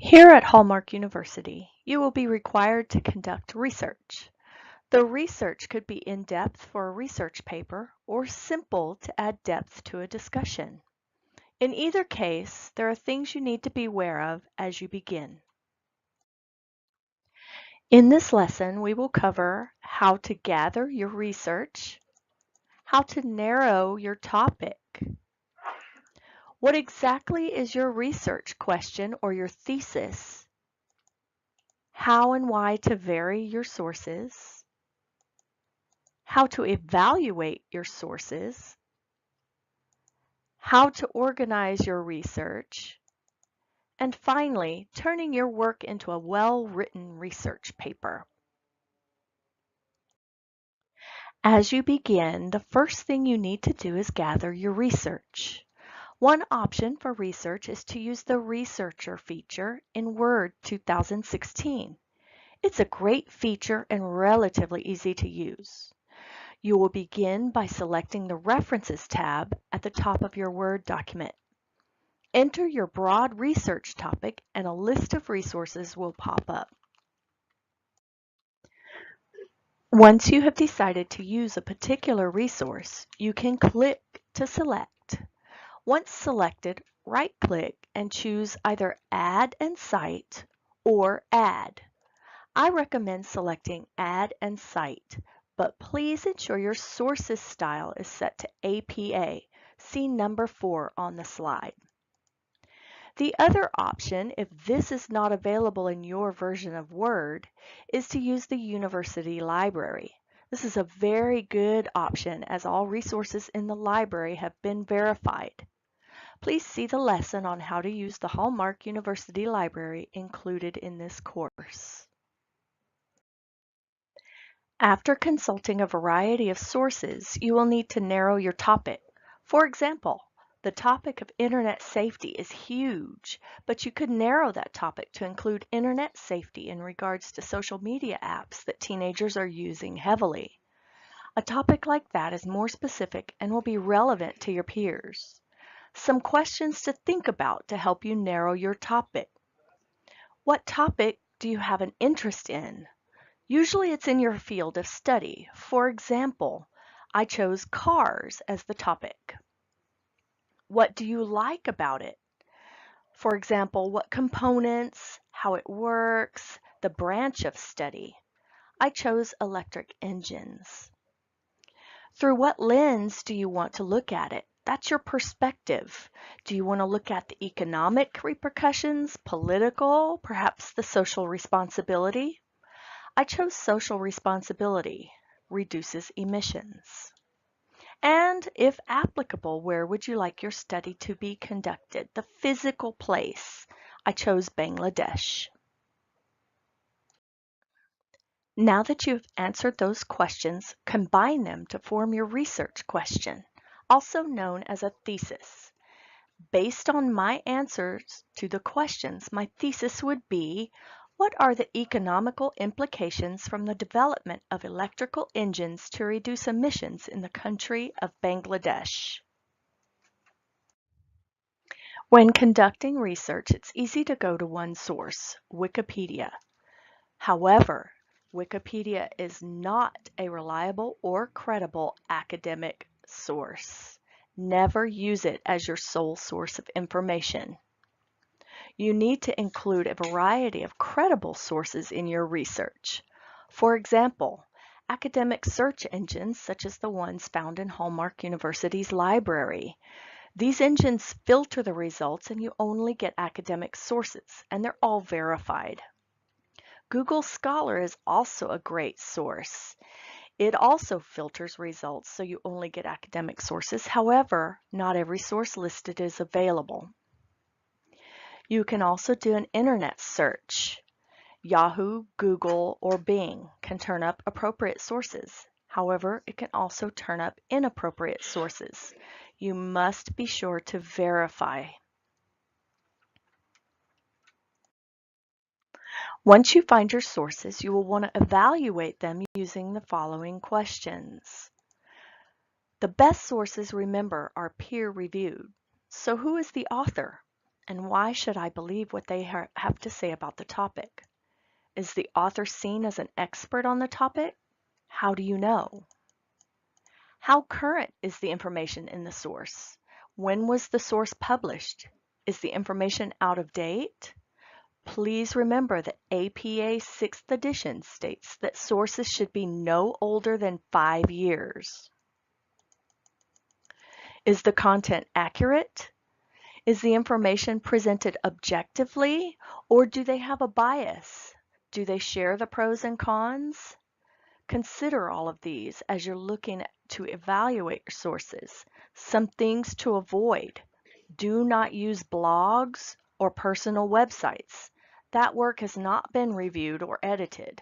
Here at Hallmark University, you will be required to conduct research. The research could be in-depth for a research paper or simple to add depth to a discussion. In either case, there are things you need to be aware of as you begin. In this lesson, we will cover how to gather your research, how to narrow your topic, what exactly is your research question or your thesis, how and why to vary your sources, how to evaluate your sources, how to organize your research, and finally, turning your work into a well-written research paper. As you begin, the first thing you need to do is gather your research. One option for research is to use the Researcher feature in Word 2016. It's a great feature and relatively easy to use. You will begin by selecting the References tab at the top of your Word document. Enter your broad research topic and a list of resources will pop up. Once you have decided to use a particular resource, you can click to select. Once selected, right-click and choose either Add and Cite or Add. I recommend selecting Add and Cite, but please ensure your sources style is set to APA. See number 4 on the slide. The other option, if this is not available in your version of Word, is to use the University Library. This is a very good option as all resources in the library have been verified. Please see the lesson on how to use the Hallmark University Library included in this course. After consulting a variety of sources, you will need to narrow your topic. For example, the topic of internet safety is huge, but you could narrow that topic to include internet safety in regards to social media apps that teenagers are using heavily. A topic like that is more specific and will be relevant to your peers. Some questions to think about to help you narrow your topic. What topic do you have an interest in? Usually it's in your field of study. For example, I chose cars as the topic. What do you like about it? For example, what components, how it works, the branch of study. I chose electric engines. Through what lens do you want to look at it? That's your perspective. Do you want to look at the economic repercussions, political, perhaps the social responsibility? I chose social responsibility, reduces emissions. And if applicable, where would you like your study to be conducted? The physical place. I chose Bangladesh. Now that you've answered those questions, combine them to form your research question, also known as a thesis. Based on my answers to the questions, my thesis would be, what are the economical implications from the development of electrical engines to reduce emissions in the country of Bangladesh? When conducting research, it's easy to go to one source, Wikipedia. However, Wikipedia is not a reliable or credible academic source. Never use it as your sole source of information. You need to include a variety of credible sources in your research. For example, academic search engines such as the ones found in Hallmark University's library. These engines filter the results and you only get academic sources, and they're all verified. Google Scholar is also a great source. It also filters results so you only get academic sources. However, not every source listed is available. You can also do an internet search. Yahoo, Google, or Bing can turn up appropriate sources. However, it can also turn up inappropriate sources. You must be sure to verify. Once you find your sources, you will want to evaluate them using the following questions. The best sources, remember, are peer-reviewed. So who is the author? And why should I believe what they have to say about the topic? Is the author seen as an expert on the topic? How do you know? How current is the information in the source? When was the source published? Is the information out of date? Please remember that APA 6th edition states that sources should be no older than 5 years. Is the content accurate? Is the information presented objectively, or do they have a bias? Do they share the pros and cons? Consider all of these as you're looking to evaluate your sources. Some things to avoid. Do not use blogs or personal websites. That work has not been reviewed or edited.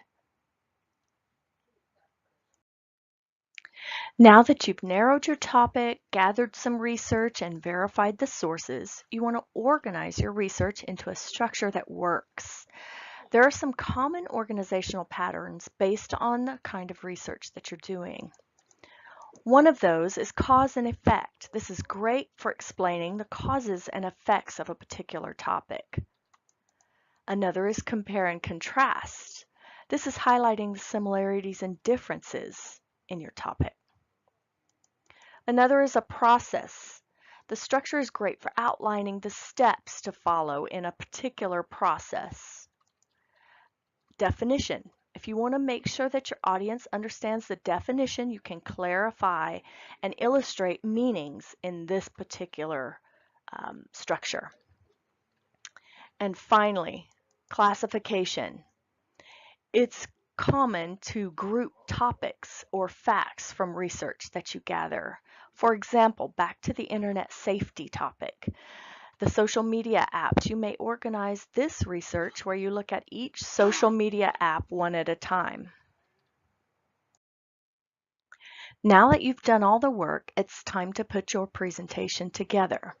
Now that you've narrowed your topic, gathered some research, and verified the sources, you want to organize your research into a structure that works. There are some common organizational patterns based on the kind of research that you're doing. One of those is cause and effect. This is great for explaining the causes and effects of a particular topic. Another is compare and contrast. This is highlighting the similarities and differences in your topic. Another is a process. The structure is great for outlining the steps to follow in a particular process. Definition. If you want to make sure that your audience understands the definition, you can clarify and illustrate meanings in this particular structure. And finally, classification. It's common to group topics or facts from research that you gather. For example, back to the internet safety topic. The social media apps, you may organize this research where you look at each social media app one at a time. Now that you've done all the work, it's time to put your presentation together.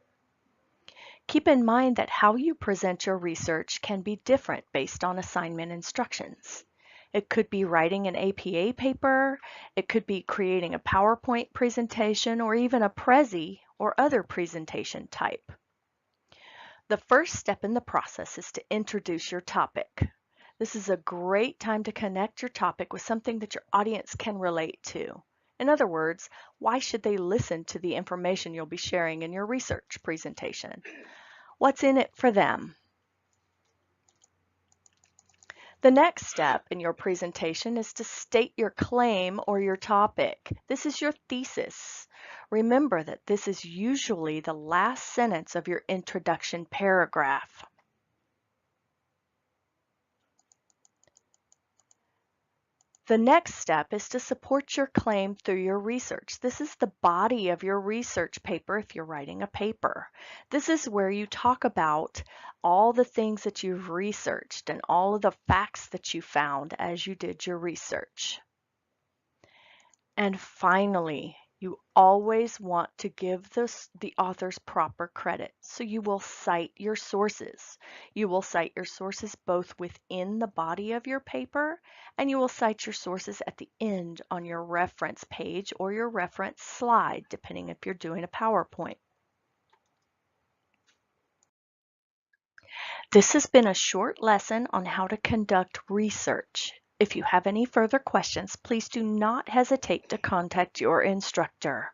Keep in mind that how you present your research can be different based on assignment instructions. It could be writing an APA paper, it could be creating a PowerPoint presentation, or even a Prezi or other presentation type. The first step in the process is to introduce your topic. This is a great time to connect your topic with something that your audience can relate to. In other words, why should they listen to the information you'll be sharing in your research presentation? What's in it for them? The next step in your presentation is to state your claim or your topic. This is your thesis. Remember that this is usually the last sentence of your introduction paragraph. The next step is to support your claim through your research. This is the body of your research paper if you're writing a paper. This is where you talk about all the things that you've researched and all of the facts that you found as you did your research. And finally, you always want to give the authors proper credit. So you will cite your sources. You will cite your sources both within the body of your paper, and you will cite your sources at the end on your reference page or your reference slide, depending if you're doing a PowerPoint. This has been a short lesson on how to conduct research. If you have any further questions, please do not hesitate to contact your instructor.